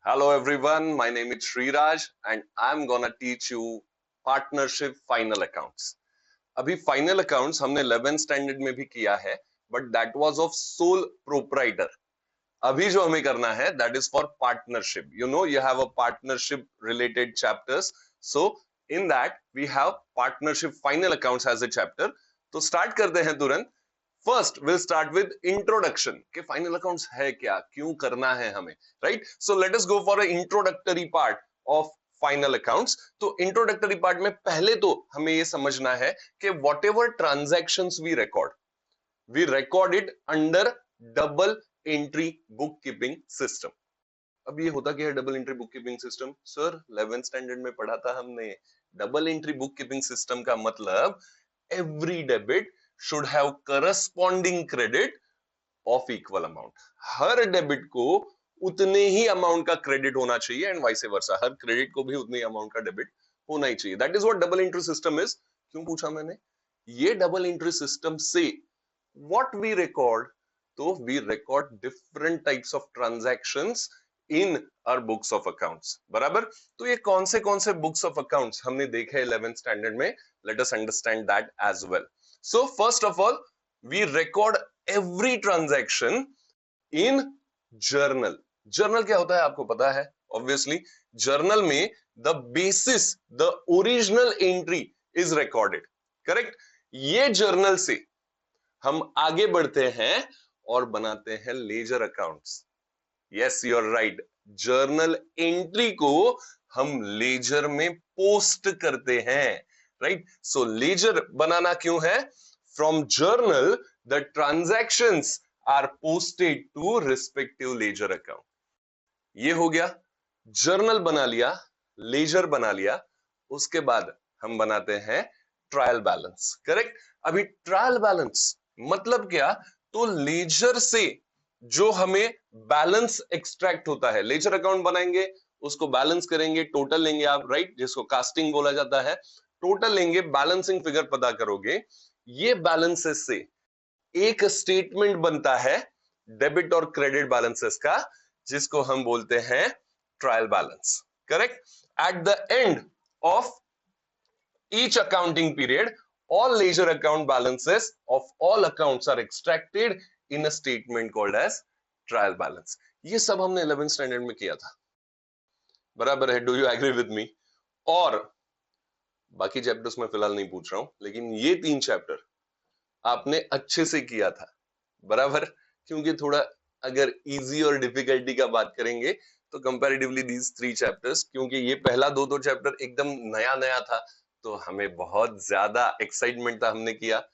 Hello everyone, my name is Sriraj and I'm gonna teach you partnership final accounts. अभी final accounts हमने 11th standard में भी किया है, but that was of sole proprietor. अभी जो हमें करना है that is for partnership. You have a partnership related chapters. So in that we have partnership final accounts as a chapter. तो स्टार्ट करते हैं तुरंत. First will start with introduction के फाइनल अकाउंट्स है क्या, क्यों करना है हमें, right? So let us go for a introductory part of final accounts. तो इंट्रोडक्टरी पार्ट में पहले तो हमें ये समझना है कि whatever transactions we record it under double entry bookkeeping system. अब ये होता क्या है double entry bookkeeping system? Sir 11th standard में पढ़ा था हमने. Double entry bookkeeping system का मतलब every debit should have corresponding credit of equal amount. Her debit को उतने ही अमाउंट का क्रेडिट होना चाहिए and vice versa. Her credit को भी उतने ही अमाउंट का डेबिट होना ही चाहिए. That is what double entry system is. क्यों पूछा मैंने? ये डबल एंट्री सिस्टम से व्हाट वी रिकॉर्ड, तो we record different types of transactions in our books of accounts. बराबर? तो ये कौन से बुक्स ऑफ अकाउंट्स हमने देखे 11th स्टैंडर्ड में. Let us understand that as well. So first of all, we record every transaction in journal. Journal क्या होता है आपको पता है? Obviously, journal में the basis, the original entry is recorded. Correct? ये journal से हम आगे बढ़ते हैं और बनाते हैं ledger accounts. Yes, you're right. Journal entry को हम ledger में post करते हैं. Right? So ledger बनाना क्यों है? From journal, the transactions are posted to respective ledger account. ये हो गया. जर्नल बना लिया, लेजर बना लिया, उसके बाद हम बनाते हैं ट्रायल बैलेंस. करेक्ट? अभी ट्रायल बैलेंस मतलब क्या? तो लेजर से जो हमें बैलेंस एक्सट्रैक्ट होता है, लेजर अकाउंट बनाएंगे, उसको बैलेंस करेंगे, टोटल लेंगे आप, राइट? जिसको कास्टिंग बोला जाता है. टोटल लेंगे, बैलेंसिंग फिगर पता करोगे. ये बैलेंसेस से एक स्टेटमेंट बनता है डेबिट और क्रेडिट बैलेंसेस का, जिसको हम बोलते हैं trial balance. Correct? At the end of each accounting period all ledger account balances of all accounts are extracted in a statement called as trial balance. ये सब हमने 11th स्टैंडर्ड में किया था. बराबर है? Do you agree with me? और बाकी चैप्टर्स में फिलहाल नहीं पूछ रहा हूं, लेकिन ये 3 चैप्टर आपने अच्छे से किया था. बराबर? क्योंकि थोड़ा अगर इजी और डिफिकल्टी का बात करेंगे तो कंपैरेटिवली दीज 3 चैप्टर्स, क्योंकि ये पहला दो चैप्टर एकदम नया नया था तो हमें बहुत ज्यादा एक्साइटमेंट था, हमने किया.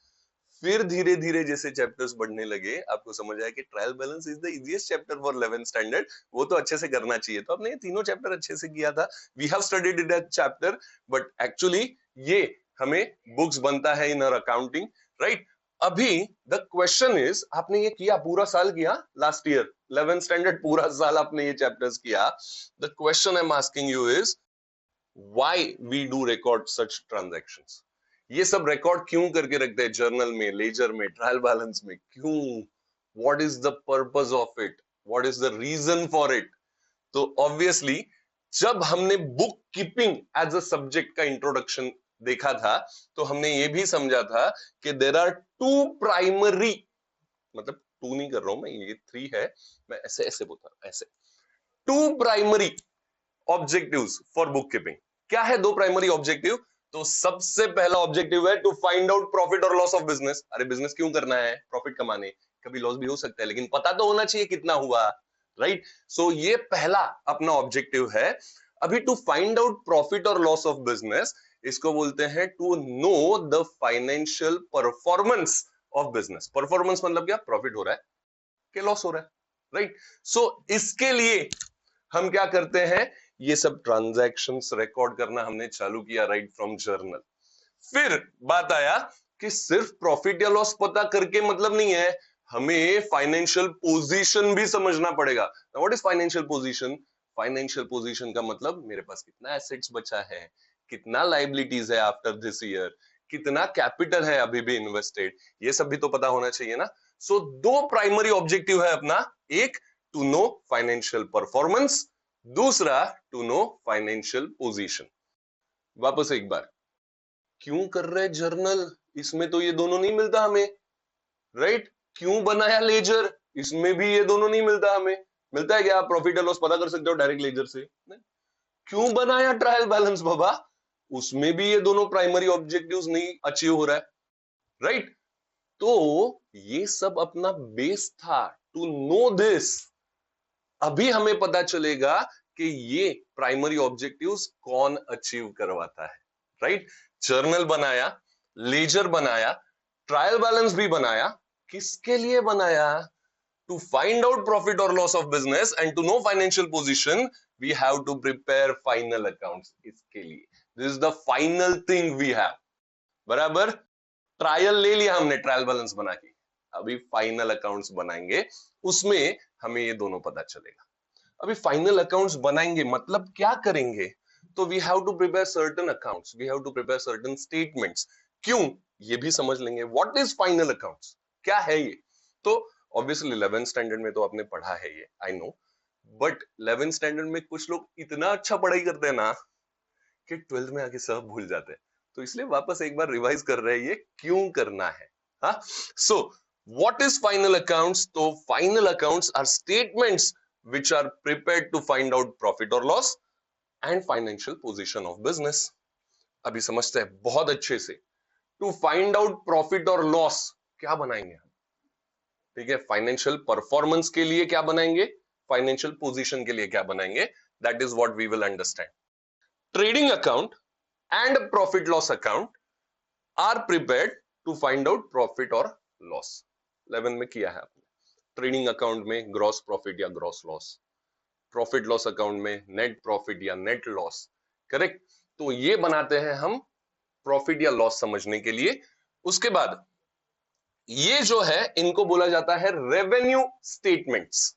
फिर धीरे धीरे जैसे चैप्टर्स बढ़ने लगे आपको समझ आया कि trial balance is the easiest chapter for 11th standard, वो तो अच्छे से करना चाहिए. तो आपने ये तीनों चैप्टर अच्छे से किया था. We have studied it at chapter, but actually ये हमें बुक्स बनता है इन आवर अकाउंटिंग, राइट? अभी द क्वेश्चन इज, आपने ये किया, पूरा साल किया लास्ट ईयर 11th स्टैंडर्ड, पूरा साल आपने ये चैप्टर्स किया. The question I am asking you is why we do record such transactions. ये सब रिकॉर्ड क्यों करके रखते हैं जर्नल में, लेजर में, ट्रायल बैलेंस में? क्यों? What is the purpose of it? What is the reason for it? तो ऑब्वियसली जब हमने bookkeeping as a subject का इंट्रोडक्शन देखा था तो हमने ये भी समझा था कि देयर आर 2 प्राइमरी, मतलब 2 नहीं कर रहा हूं मैं, ये 3 है, मैं ऐसे ऐसे बोलता हूं, ऐसे 2 primary objectives for book keeping. क्या है 2 प्राइमरी ऑब्जेक्टिव? तो सबसे पहला ऑब्जेक्टिव है टू फाइंड आउट प्रॉफिट और लॉस ऑफ बिजनेस. अरे बिजनेस क्यों करना है? प्रॉफिट कमाने. कभी लॉस भी हो सकता है, लेकिन पता तो होना चाहिए कितना हुआ, राइट? सो ये पहला अपना ऑब्जेक्टिव है. अभी टू फाइंड आउट प्रॉफिट और लॉस ऑफ बिजनेस, इसको बोलते हैं to know the financial performance of business. Performance मतलब क्या? प्रॉफिट हो रहा है कि लॉस हो रहा है, राइट? सो इसके लिए हम क्या करते हैं? ये सब ट्रांजैक्शंस रिकॉर्ड करना हमने चालू किया राइट फ्रॉम जर्नल. फिर बात आया कि सिर्फ प्रॉफिट या लॉस पता करके मतलब नहीं है, हमें फाइनेंशियल पोजीशन भी समझना पड़ेगा. What is financial position? Financial position का मतलब मेरे पास कितना एसेट्स बचा है, कितना लायबिलिटीज है आफ्टर दिस ईयर, कितना कैपिटल है अभी भी इन्वेस्टेड, ये सब भी तो पता होना चाहिए ना. सो 2 प्राइमरी ऑब्जेक्टिव है अपना. एक, टू नो फाइनेंशियल परफॉर्मेंस. दूसरा, टू नो फाइनेंशियल पोजीशन। वापस एक बार, क्यों कर रहे जर्नल, इसमें तो ये दोनों नहीं मिलता हमें, राइट? क्यों बनाया लेजर, इसमें भी ये दोनों नहीं मिलता हमें। मिलता है क्या? आप प्रॉफिट एंड लॉस पता कर सकते हो डायरेक्ट लेजर से। नहीं। क्यों बनाया ट्रायल बैलेंस बाबा, उसमें भी ये दोनों प्राइमरी ऑब्जेक्टिव्स नहीं अचीव हो रहा है, राइट? तो ये सब अपना बेस था टू नो दिस। अभी हमें पता चलेगा कि ये प्राइमरी ऑब्जेक्टिव्स कौन अचीव करवाता है, राइट? जर्नल बनाया, लेजर बनाया, ट्रायल बैलेंस भी बनाया, किसके लिए बनाया? To find out profit or loss of business and to know financial position, we have to prepare final accounts. इसके लिए, this is the final thing we have. बराबर? ट्रायल ले लिया हमने, ट्रायल बैलेंस बना के, अभी फाइनल अकाउंट्स बनाएंगे, उसमें हमें ये दोनों पता चलेगा। अभी फाइनल अकाउंट्स बनाएंगे मतलब क्या करेंगे? तो we have to prepare certain accounts, we have to prepare certain statements. क्यों, ये भी समझ लेंगे। व्हाट इज फाइनल अकाउंट्स, क्या है ये? तो ऑब्वियसली 11th स्टैंडर्ड में तो आपने पढ़ा है ये, I know, but 11th standard में कुछ लोग इतना अच्छा पढ़ाई करते हैं ना कि 12th में आके सब भूल जाते हैं, तो इसलिए वापस एक बार रिवाइज कर रहे हैं ये क्यों करना है। हाँ, so what is final accounts? तो final accounts are statements which are prepared to find out profit or loss and financial position of business. अभी समझते हैं बहुत अच्छे से। To find out profit or loss क्या बनाएंगे हम? ठीक है, फाइनेंशियल परफॉर्मेंस के लिए क्या बनाएंगे, फाइनेंशियल पोजीशन के लिए क्या बनाएंगे, that is what we will understand. Trading account and profit loss account are prepared to find out profit और लॉस। 11 में किया है आपने। ट्रेडिंग अकाउंट में ग्रॉस प्रॉफिट या gross loss, profit loss account में नेट प्रॉफिट या नेट लॉस, करेक्ट? तो ये बनाते हैं हम प्रॉफिट या लॉस समझने के लिए। उसके बाद ये जो है इनको बोला जाता है रेवेन्यू स्टेटमेंट्स,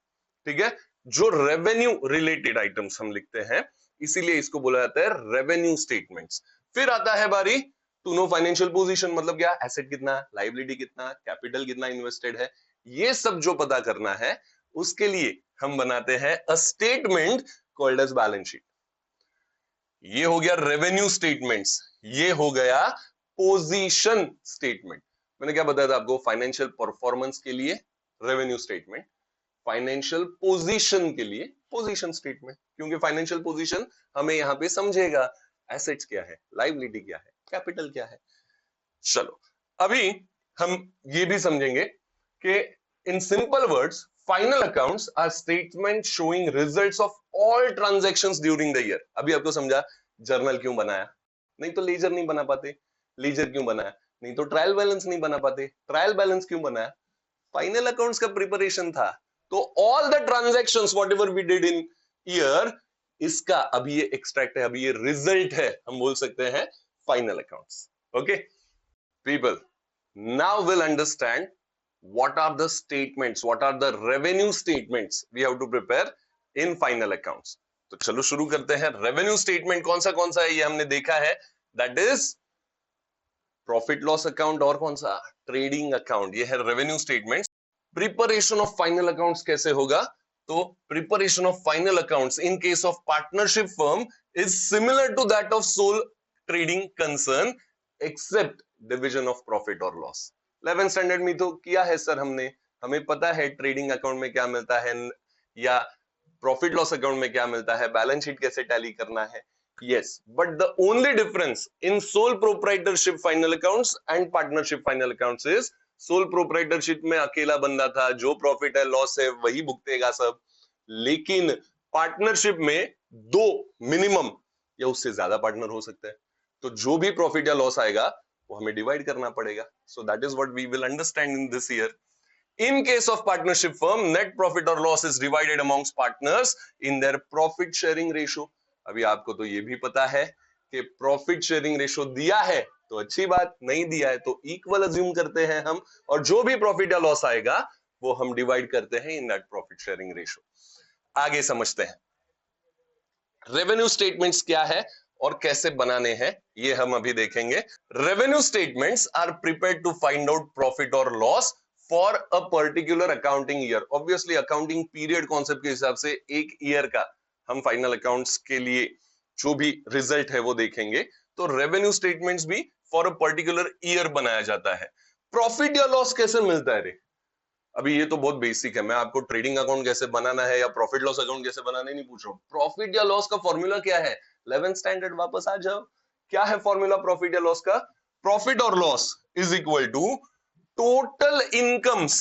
ठीक है? जो रेवेन्यू रिलेटेड आइटम्स हम लिखते हैं, इसीलिए इसको बोला जाता है रेवेन्यू स्टेटमेंट्स। फिर आता है बारी टू नो फाइनेंशियल पोजीशन, मतलब क्या, एसेट कितना, लायबिलिटी कितना, कैपिटल कितना इन्वेस्टेड है, ये सब जो पता करना है उसके लिए हम बनाते हैं a statement called as balance sheet. ये हो गया रेवेन्यू स्टेटमेंट्स, ये हो गया पोजीशन स्टेटमेंट। मैंने क्या बताया था आपको, फाइनेंशियल परफॉर्मेंस के लिए रेवेन्यू स्टेटमेंट, फाइनेंशियल पोजीशन के लिए पोजीशन स्टेटमेंट, क्योंकि फाइनेंशियल पोजीशन हमें यहां पे समझेगा एसेट्स क्या है, लायबिलिटी क्या है, कैपिटल क्या है। चलो अभी हम ये भी समझेंगे कि in simple words final accounts are statement showing results of all transactions during the year. अभी आपको समझा जर्नल क्यों बनाया, नहीं तो लेजर नहीं बना पाते, लेजर क्यों बनाया, नहीं तो ट्रायल बैलेंस नहीं बना पाते, ट्रायल बैलेंस क्यों बनाया, फाइनल अकाउंट्स का प्रिपरेशन था। तो all the transactions whatever we did in year, इसका अभी ये एक्सट्रैक्ट है, अभी ये रिजल्ट है, हम बोल सकते हैं final accounts. Okay people, now we'll understand what are the statements, what are the revenue statements we have to prepare in final accounts. तो चलो शुरू करते हैं। रेवेन्यू स्टेटमेंट कौन सा है ये हमने देखा है, that is profit loss account और कौन सा, ट्रेडिंग अकाउंट, ये है revenue statement. Preparation of final accounts कैसे होगा, तो preparation of final accounts in case of partnership firm is similar to that of sole trading concern except division of profit और loss. 11th standard में तो किया है सर हमने, हमें पता है ट्रेडिंग अकाउंट में क्या मिलता है या प्रॉफिट लॉस अकाउंट में क्या मिलता है, बैलेंस शीट कैसे टैली करना है। yes, but the only difference in sole proprietorship final accounts and partnership final accounts is sole proprietorship में अकेला बंदा था, जो प्रॉफिट है लॉस है वही भुगतेगा सब, लेकिन पार्टनरशिप में दो मिनिमम या उससे ज्यादा पार्टनर हो सकते हैं, तो जो भी प्रॉफिट या लॉस आएगा वो हमें डिवाइड करना पड़ेगा। So that is what we will understand in this year. In case of partnership firm, net profit or loss is divided amongst partners in their profit sharing ratio. अभी आपको तो ये भी पता है कि प्रॉफिट शेयरिंग रेशो दिया है तो अच्छी बात, नहीं दिया है तो इक्वल अज्यूम करते हैं हम, और जो भी प्रॉफिट या लॉस आएगा वो हम डिवाइड करते हैं in that profit sharing ratio. आगे समझते हैं रेवेन्यू स्टेटमेंट्स क्या है और कैसे बनाने हैं, ये हम अभी देखेंगे। Revenue statements are prepared to find out profit और loss for a particular accounting year. Obviously accounting period concept के हिसाब से एक ईयर का हम फाइनल अकाउंट्स के लिए जो भी रिजल्ट है वो देखेंगे, तो रेवेन्यू स्टेटमेंट्स भी फॉर अ पर्टिकुलर ईयर बनाया जाता है। प्रॉफिट या लॉस कैसे मिलता है रे? अभी ये तो बहुत बेसिक है, मैं आपको ट्रेडिंग अकाउंट कैसे बनाना है या प्रॉफिट लॉस अकाउंट कैसे बनाना है नहीं पूछ रहा हूँ। प्रॉफिट या लॉस का फॉर्मूला क्या है? 11th स्टैंडर्ड वापस आ जाओ। क्या है फॉर्मूला प्रॉफिट या लॉस का? प्रॉफिट और loss is equal to total incomes,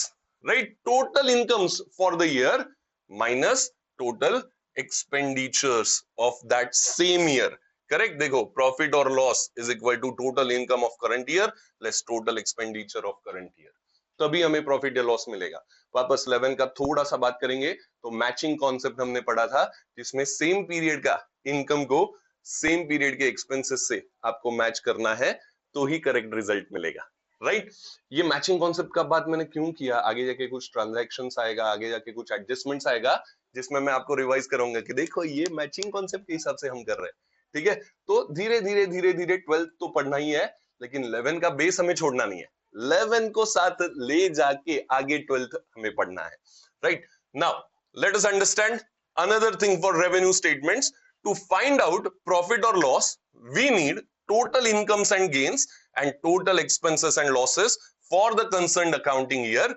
right, total incomes for the year minus total expenditures of that same year. Correct? देखो, प्रॉफिट और loss is equal to total income of current year less total expenditure of current year, तभी हमें profit या loss मिलेगा। वापस 11 का थोड़ा सा बात करेंगे तो मैचिंग कॉन्सेप्ट हमने पढ़ा था, जिसमें सेम पीरियड का इनकम को सेम पीरियड के एक्सपेंसेस से आपको मैच करना है, तो ही करेक्ट रिजल्ट मिलेगा, राइट? ये मैचिंग कॉन्सेप्ट का बात मैंने क्यों किया, आगे जाके कुछ ट्रांजैक्शंस आएगा, आगे जाके कुछ एडजस्टमेंट्स आएगा, जिसमें मैं आपको रिवाइज करूंगा कि देखो ये मैचिंग कॉन्सेप्ट के हिसाब से हम कर रहे हैं, ठीक है? तो धीरे धीरे धीरे धीरे 12th तो पढ़ना ही है, लेकिन 11 का बेस हमें छोड़ना नहीं है। 11 को साथ ले जाके आगे 12th हमें पढ़ना है, right? Now let us understand another thing for revenue statements. To find out profit और loss, we need total incomes and gains and total expenses and losses for the concerned accounting year.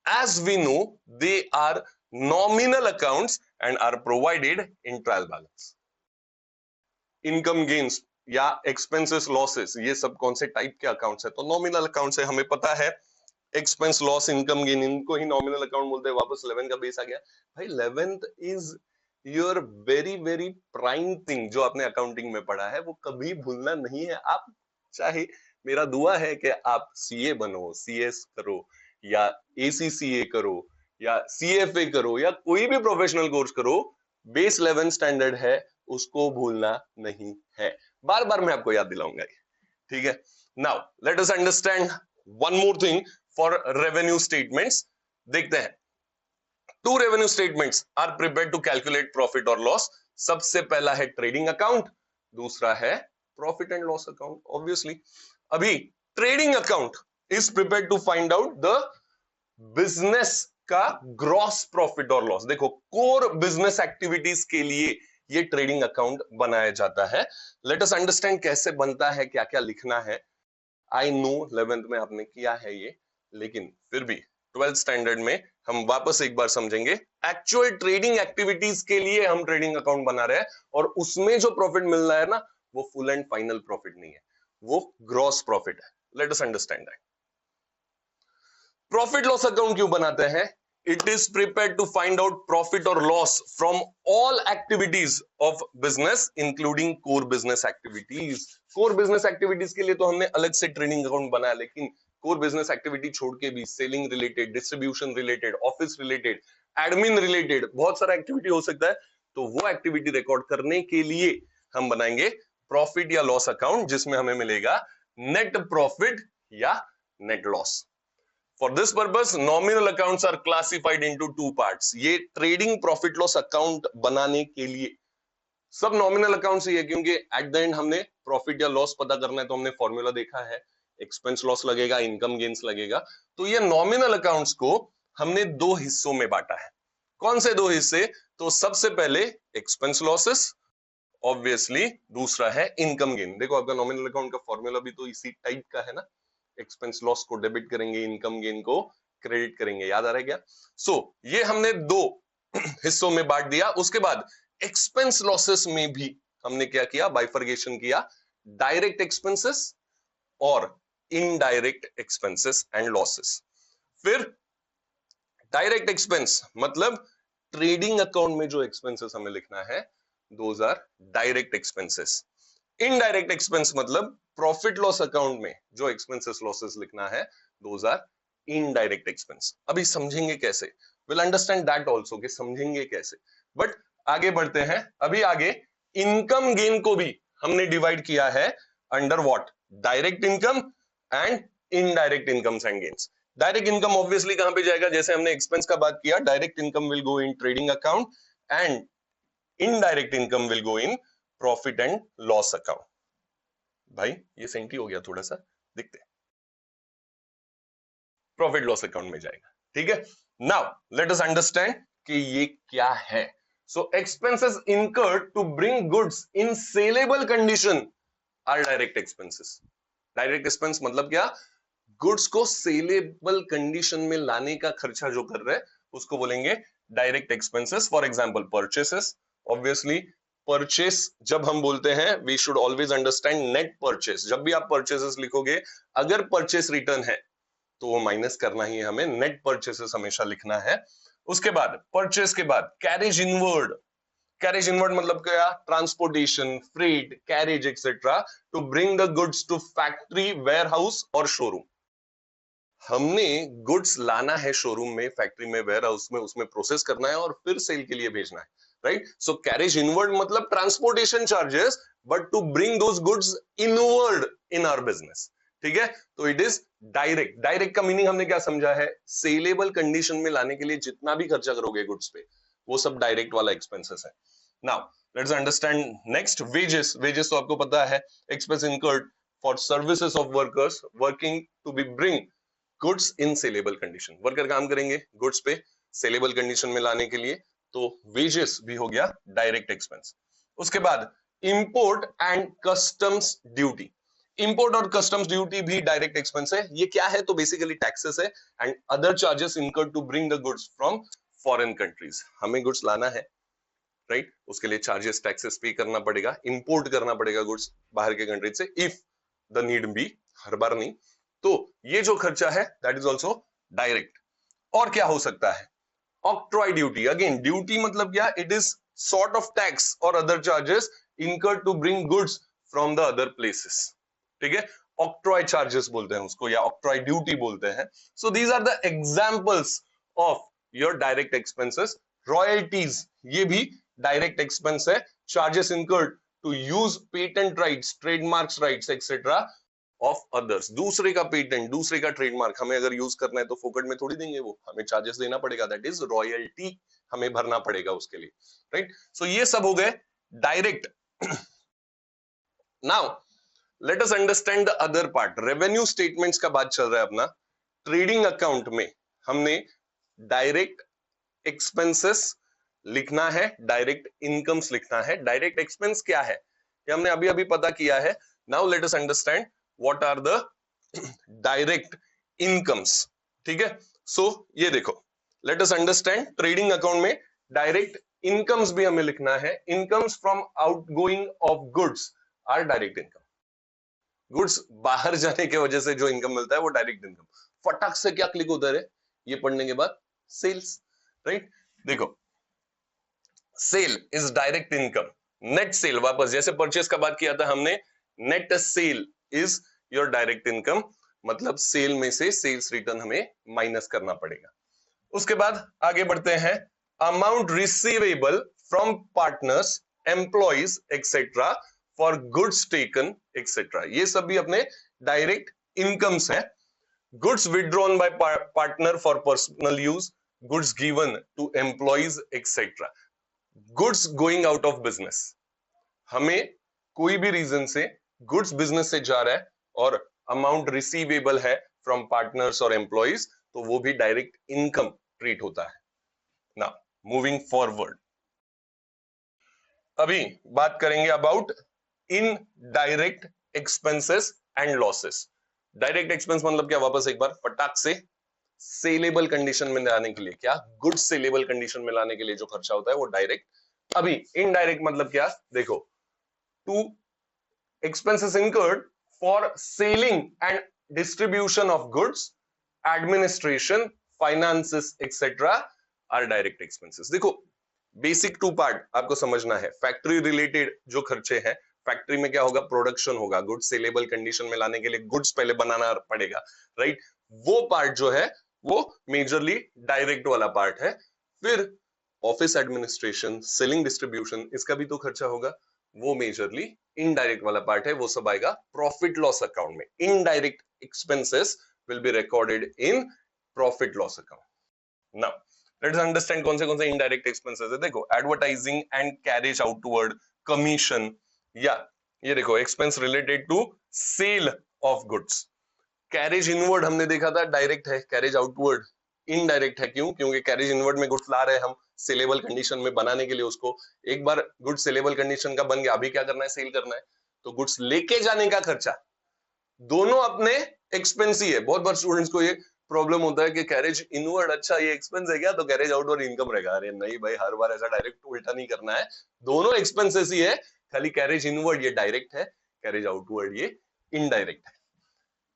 As we know, they are nominal accounts and are provided in trial balance. Income gains या expenses losses, ये सब कौन से type के accounts है? तो nominal accounts है, हमें पता है। एक्सपेंस, लॉस, इनकम गेन, इनको ही नॉमिनल अकाउंट बोलते हैं। वापस 11 का बेस आ गया भाई। 11th is your very very prime thing जो आपने अकाउंटिंग में पढ़ा है, वो कभी भूलना नहीं है। आप चाहे, मेरा दुआ है कि आप सीए बनो, सीएस करो या एसीसीए करो या सीएफए करो या कोई भी प्रोफेशनल कोर्स करो, बेस 11 स्टैंडर्ड है, उसको भूलना नहीं है। बार बार मैं आपको याद दिलाऊंगा, ठीक है? Now let us understand one more thing for revenue statements. देखते हैं, two revenue statements are prepared to calculate profit और लॉस। सबसे पहला है ट्रेडिंग अकाउंट, दूसरा है profit and loss account. Obviously अभी trading account is prepared to find out the business का ग्रॉस प्रॉफिट और लॉस। देखो, कोर बिजनेस एक्टिविटीज के लिए ये ट्रेडिंग अकाउंट बनाया जाता है। लेट अस अंडरस्टैंड कैसे बनता है, क्या क्या लिखना है। आई नो 11th में आपने किया है ये, लेकिन फिर भी 12th स्टैंडर्ड में हम वापस एक बार समझेंगे। एक्चुअल ट्रेडिंग एक्टिविटीज के लिए हम ट्रेडिंग अकाउंट बना रहे हैं, और उसमें जो प्रॉफिट मिल रहा है ना, वो फुल एंड फाइनल प्रॉफिट नहीं है, वो ग्रॉस प्रॉफिट है। Let us understand that. Profit loss account क्यों बनाते हैं? It is prepared to find out profit और loss from all activities of business including core business activities. Core business activities के लिए तो हमने अलग से ट्रेडिंग अकाउंट बनाया, लेकिन कोर बिजनेस एक्टिविटी छोड़ के भी selling related, distribution related, office related, admin related बहुत सारा एक्टिविटी हो सकता है, तो वो एक्टिविटी रिकॉर्ड करने के लिए हम बनाएंगे प्रॉफिट या लॉस अकाउंट, जिसमें हमें मिलेगा नेट प्रॉफिट या net loss. For this purpose, nominal accounts are classified into two parts. ये ट्रेडिंग प्रॉफिट लॉस अकाउंट बनाने के लिए सब नॉमिनल अकाउंट्स ही है, क्योंकि एट द एंड हमने प्रॉफिट या लॉस पता करना है, तो हमने फॉर्मूला देखा है, एक्सपेंस लॉस लगेगा, इनकम गेन्स लगेगा। तो ये नॉमिनल अकाउंट्स को हमने दो हिस्सों में बांटा है। कौन से दो हिस्से? तो सबसे पहले एक्सपेंस लॉसेस, ऑब्वियसली, दूसरा है इनकम गेन। देखो, आपका नॉमिनल अकाउंट का फॉर्मूला भी तो इसी टाइप का है ना, एक्सपेंस लॉस को डेबिट करेंगे, इनकम गेन को क्रेडिट करेंगे। याद आ रहा है क्या? सो ये हमने दो हिस्सों में बांट दिया। उसके बाद एक्सपेंस लॉसेस में भी हमने क्या किया? बाइफर्गेशन किया, डायरेक्ट एक्सपेंसेस और इनडायरेक्ट एक्सपेंसेस एंड लॉसेस। फिर डायरेक्ट एक्सपेंस मतलब ट्रेडिंग अकाउंट में जो एक्सपेंसेस हमें लिखना है, those are direct expenses. Indirect expense मतलब प्रॉफिट लॉस अकाउंट में जो एक्सपेंसेस लॉसेस लिखना है, दोज आर इनडायरेक्ट एक्सपेंस। अभी समझेंगे कैसे, विल अंडरस्टैंड दैट आल्सो, कि समझेंगे कैसे। बट आगे बढ़ते हैं। अभी आगे इनकम गेन को भी हमने डिवाइड किया है under what? Direct income and indirect incomes and gains. Direct income obviously कहां पे जाएगा? जैसे हमने एक्सपेंस का बात किया, direct income will go in trading account and indirect income will go in profit and loss account. भाई ये सेंटी हो गया थोड़ा सा, देखते हैं। प्रॉफिट लॉस अकाउंट में जाएगा, ठीक है? नाउ लेट अस अंडरस्टैंड कि ये क्या है। So expenses incurred to bring goods in saleable condition are direct expenses. Direct expense मतलब क्या? गुड्स को सेलेबल कंडीशन में लाने का खर्चा जो कर रहे हैं उसको बोलेंगे direct expenses. For example purchases. Obviously purchase जब हम बोलते हैं we should always understand net purchase. जब भी आप परचेसेस लिखोगे अगर परचेस रिटर्न है तो वो माइनस करना ही है हमें. नेट परचेसेस हमेशा लिखना है. उसके बाद परचेस के बाद कैरेज इनवर्ड. कैरेज इनवर्ड मतलब क्या? Transportation, freight, carriage etcetera to bring the goods to factory, warehouse और शोरूम. हमने गुड्स लाना है शोरूम में, फैक्ट्री में, वेयरहाउस में, उसमें प्रोसेस करना है और फिर सेल के लिए भेजना है. राइट? सो कैरेज इनवर्ड मतलब transportation charges but to bring those goods inward in our business. ठीक है? तो इट इज डायरेक्ट. डायरेक्ट का मीनिंग हमने क्या समझा है? सेलेबल कंडीशन में लाने के लिए जितना भी खर्चा करोगे गुड्स पे वो सब डायरेक्ट वाला एक्सपेंसेस है. Now let's understand next wages. Wages तो आपको पता है, expense incurred for services of workers working to be bring goods in saleable condition. Worker काम करेंगे गुड्स पे सेलेबल कंडीशन में लाने के लिए, तो वेजेस भी हो गया डायरेक्ट एक्सपेंस. उसके बाद import and customs duty. Import और कस्टम्स ड्यूटी भी डायरेक्ट एक्सपेंस है. ये क्या है? तो बेसिकली टैक्सेस है and other charges incurred to bring the goods from foreign countries. हमें गुड्स लाना है, राइट? उसके लिए चार्जेस, टैक्सेस पे करना पड़ेगा, इंपोर्ट करना पड़ेगा गुड्स बाहर के कंट्री से इफ द नीड बी, हर बार नहीं. तो ये जो खर्चा है दैट इज ऑल्सो डायरेक्ट. और क्या हो सकता है? Octroi duty. अगेन ड्यूटी मतलब क्या? It is sort of tax और other charges incurred to bring goods from the other places. ठीक है? ऑक्ट्रॉय चार्जेस बोलते हैं उसको या ऑक्ट्रॉय ड्यूटी बोलते हैं. So these are the examples of your direct expenses. Royalties ये भी डायरेक्ट एक्सपेंस है. Charges incurred to use patent rights, trademarks rights etcetera of others. दूसरे का पेटेंट, दूसरे का ट्रेडमार्क हमें अगर यूज करना है तो फोकट में थोड़ी देंगे वो, हमें चार्जेस देना पड़ेगा. दैट इज रॉयल्टी, हमें भरना पड़ेगा उसके लिए. राइट? सो ये सब हो गए direct. Now let us understand the other part. Revenue statements का बात चल रहा है अपना. ट्रेडिंग अकाउंट में हमने डायरेक्ट एक्सपेंसेस लिखना है, डायरेक्ट इनकम्स लिखना है. डायरेक्ट एक्सपेंस क्या है ये हमने अभी अभी पता किया है. Now let us understand what are the direct incomes. ठीक है? सो ये देखो, let us understand trading account में डायरेक्ट इनकम्स भी हमें लिखना है. Incomes from outgoing of goods are direct income. Goods बाहर जाने की वजह से जो इनकम मिलता है वो डायरेक्ट इनकम. फटाक से क्या क्लिक होता है ये पढ़ने के बाद? सेल्स. राइट? देखो, sale is direct income. Net sale, वापस जैसे परचेस का बात किया था हमने, net sale is your direct income. मतलब सेल में से सेल्स रिटर्न हमें माइनस करना पड़ेगा. उसके बाद आगे बढ़ते हैं. Amount receivable from partners, employees etcetera for goods taken etcetera. ये सब भी अपने डायरेक्ट इनकम्स है. Goods withdrawn by partner for personal use, goods given to employees etcetera. Goods going out of business, हमें कोई भी रीजन से गुड्स बिजनेस से जा रहा है और अमाउंट रिसीवेबल है फ्रॉम पार्टनर्स और एम्प्लॉइज, तो वो भी डायरेक्ट इनकम ट्रीट होता है. नाउ मूविंग फॉरवर्ड, अभी बात करेंगे about in direct expenses and losses. Direct expense मतलब क्या? वापस एक बार फटाक से, सेलेबल कंडीशन में लाने के लिए, क्या गुड सेलेबल कंडीशन में लाने के लिए जो खर्चा होता है वो डायरेक्ट. अभी इनडायरेक्ट मतलब क्या? देखो, to expenses incurred for selling and distribution of goods, administration, finances etcetera are direct expenses. देखो, बेसिक टू पार्ट आपको समझना है. फैक्ट्री रिलेटेड जो खर्चे हैं, फैक्ट्री में क्या होगा? प्रोडक्शन होगा. गुड्स सेलेबल कंडीशन में लाने के लिए गुड्स पहले बनाना पड़ेगा. राइट? वो पार्ट जो है वो मेजरली डायरेक्ट वाला पार्ट है. फिर ऑफिस एडमिनिस्ट्रेशन, सेलिंग, डिस्ट्रीब्यूशन, इसका भी तो खर्चा होगा, वो मेजरली इनडायरेक्ट वाला पार्ट है, वो सब आएगा प्रॉफिट लॉस अकाउंट में. Indirect expenses will be recorded in profit loss account. Now let's understand कौन से इनडायरेक्ट एक्सपेंसेस है. देखो, advertising and carriage outward, commission, या ये देखो expense related to sale of goods. Carriage inward हमने देखा था डायरेक्ट है, कैरेज आउटवर्ड इनडायरेक्ट है। क्यों? क्योंकि कैरेज इनवर्ड में गुड्स ला रहे हैं हम सेलेबल कंडीशन में बनाने के लिए उसको। एक बार गुड्स सेलेबल कंडीशन का बन गया, अभी क्या करना है? सेल करना है। तो गुड्स लेके जाने का खर्चा दोनों अपने एक्सपेंस ही है। बहुत बार स्टूडेंट्स को ये प्रॉब्लम होता है कि कैरेज इनवर्ड अच्छा ये एक्सपेंस है क्या, तो कैरेज आउटवर्ड इनकम रहेगा। अरे नहीं भाई, हर बार ऐसा डायरेक्ट उल्टा नहीं करना है, दोनों एक्सपेंसेस ही है। खाली कैरेज इनवर्ड ये डायरेक्ट है, कैरेज आउटवर्ड ये इनडायरेक्ट है।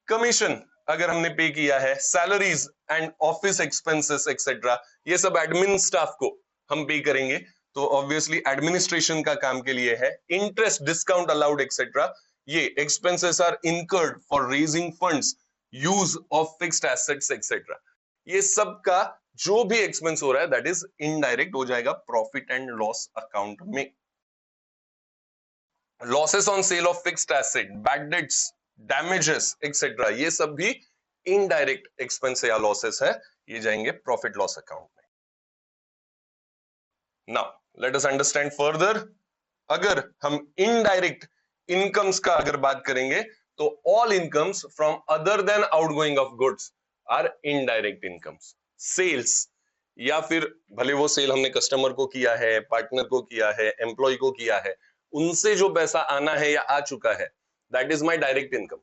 कमीशन अगर हमने पे किया है, salaries and office expenses etcetera, ये सब एडमिन स्टाफ को हम पे करेंगे, तो ऑब्वियसली एडमिनिस्ट्रेशन का काम के लिए है। इंटरेस्ट, डिस्काउंट अलाउड एक्सेट्रा, ये expenses are incurred for raising funds, use of fixed assets etcetera. ये सब का जो भी एक्सपेंस हो रहा है दैट इज इनडायरेक्ट, हो जाएगा प्रॉफिट एंड लॉस अकाउंट में। Losses on sale of fixed asset, bad debts, damages etcetera, ये सब भी इनडायरेक्ट एक्सपेंस या लॉसेस है, ये जाएंगे प्रॉफिट लॉस अकाउंट में। Now let us understand further. अगर हम इनडायरेक्ट इनकम्स का अगर बात करेंगे तो all incomes from other than outgoing of goods are indirect incomes. Sales, या फिर भले वो सेल हमने कस्टमर को किया है, पार्टनर को किया है, एम्प्लॉय को किया है, उनसे जो पैसा आना है या आ चुका है that is my direct income.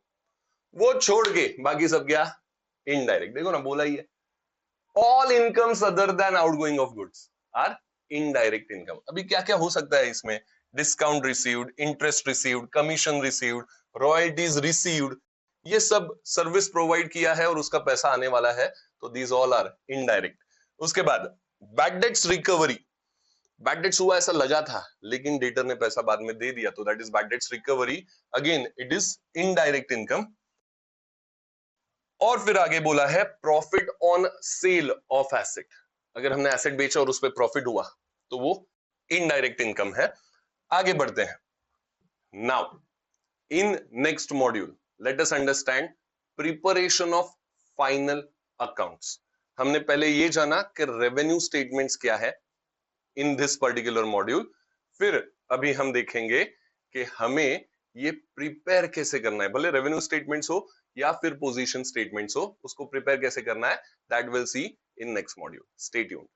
वो छोड़ के बाकी सब क्या? इनडायरेक्ट। देखो ना, बोला ही है, all incomes other than outgoing of goods are indirect income. अभी क्या क्या हो सकता है इसमें? Discount received, interest received, commission received, royalties received, ये सब सर्विस प्रोवाइड किया है और उसका पैसा आने वाला है, तो दीज ऑल आर इनडायरेक्ट। उसके बाद bad debts recovery, bad debts हुआ ऐसा लगा था लेकिन डेटर ने पैसा बाद में दे दिया, तो that is bad debts recovery, again it is indirect income. और फिर आगे बोला है profit on sale of asset, अगर हमने एसेट बेचा और उस पर प्रॉफिट हुआ तो वो इनडायरेक्ट इनकम है। आगे बढ़ते हैं। Now in next module late us understand preparation of final accounts. हमने पहले ये जाना कि रेवेन्यू स्टेटमेंट्स क्या है इन दिस पर्टिकुलर मॉड्यूल, फिर अभी हम देखेंगे कि हमें ये प्रिपेयर कैसे करना है। भले रेवेन्यू स्टेटमेंट्स हो या फिर पोजीशन स्टेटमेंट्स हो, उसको प्रिपेयर कैसे करना है that will see in next module. Stay tuned.